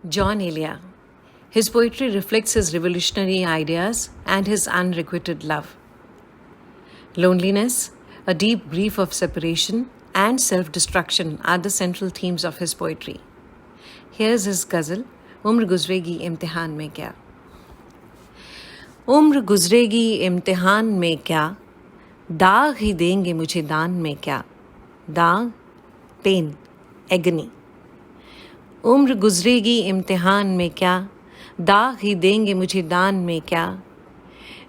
John Elia. His poetry reflects his revolutionary ideas and his unrequited love. Loneliness, a deep grief of separation, and self-destruction are the central themes of his poetry. Here's his ghazal, उम्र गुजरेगी इम्तिहान में क्या. उम्र गुजरेगी इम्तिहान में क्या, दाग ही देंगे मुझे दान में क्या. दाग, पेन, एगनी. उम्र गुजरेगी इम्तिहान में क्या, दाग ही देंगे मुझे दान में क्या.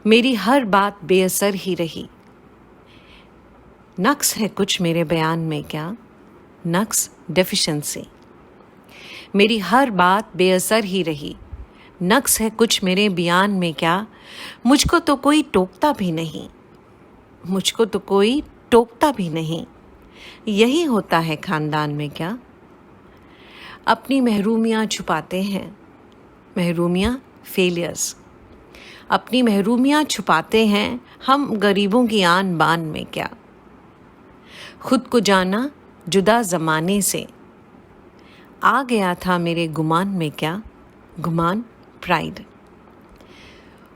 मेरी हर बात बेअसर ही रही. नक्स है कुछ मेरे बयान में क्या. नक्स, डेफिशिएंसी. मेरी हर बात बेअसर ही रही. नक्स है कुछ मेरे बयान में क्या. मुझको तो कोई टोकता भी नहीं. मुझको तो कोई टोकता भी नहीं. यही होता है खानदान में क्या. अपनी महरूमियाँ छुपाते हैं. महरूमियाँ, फेलियर्स. अपनी महरूमियाँ छुपाते हैं हम गरीबों की आन बान में क्या. खुद को जाना जुदा ज़माने से, आ गया था मेरे गुमान में क्या. गुमान, प्राइड.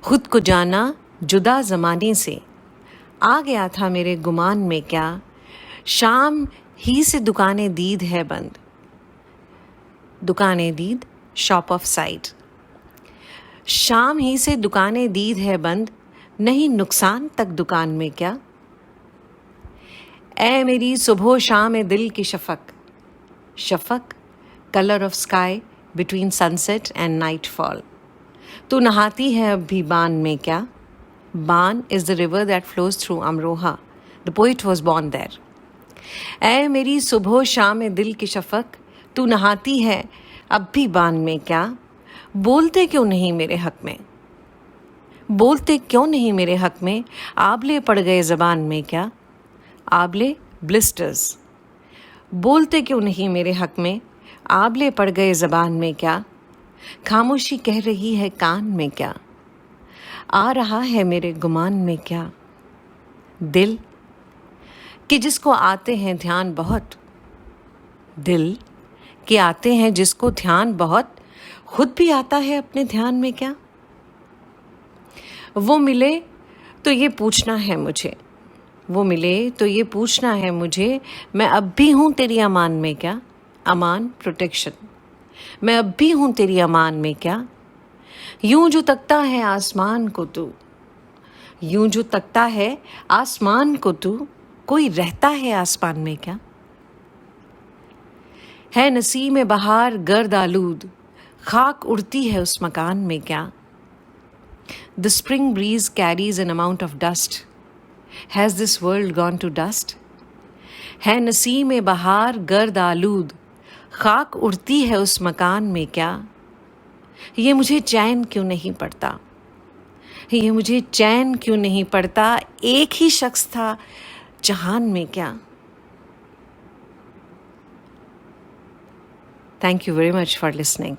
खुद को जाना जुदा ज़माने से, आ गया था मेरे गुमान में क्या. शाम ही से दुकानें दीद है बंद. दुकानें दीद, शॉप ऑफ साइड. शाम ही से दुकानें दीद है बंद, नहीं नुकसान तक दुकान में क्या. ऐ मेरी सुबह शाम ए दिल की शफक. शफक, colour of sky between sunset and nightfall. तू नहाती है अब भी बान में क्या. Baan is the river that flows through Amroha. The poet was born there. ऐ मेरी सुबह शाम ए दिल की शफक, तू नहाती है अब भी बान में क्या. बोलते क्यों नहीं मेरे हक में. बोलते क्यों नहीं मेरे हक में. आबले पड़ गए ज़बान में क्या. आबले, ब्लिस्टर्स. बोलते क्यों नहीं मेरे हक में. आबले पड़ गए ज़बान में क्या. खामोशी कह रही है कान में क्या. आ रहा है मेरे गुमान में क्या. दिल, कि जिसको आते हैं ध्यान बहुत. दिल, कि आते हैं जिसको ध्यान बहुत, खुद भी आता है अपने ध्यान में क्या. वो मिले तो ये पूछना है मुझे. वो मिले तो ये पूछना है मुझे, मैं अब भी हूँ तेरी अमान में क्या. अमान, प्रोटेक्शन. मैं अब भी हूँ तेरी अमान में क्या. यूं जो तकता है आसमान को तू. यूं जो तकता है आसमान को तू, कोई रहता है आसमान में क्या. है नसीम में बहार गर्द आलूद, खाक उड़ती है उस मकान में क्या. The spring breeze carries an amount of dust. Has this world gone to dust. है नसीम में बहार गर्द आलूद, खाक उड़ती है उस मकान में क्या. ये मुझे चैन क्यों नहीं पड़ता. ये मुझे चैन क्यों नहीं पड़ता. एक ही शख्स था जहान में क्या. Thank you very much for listening.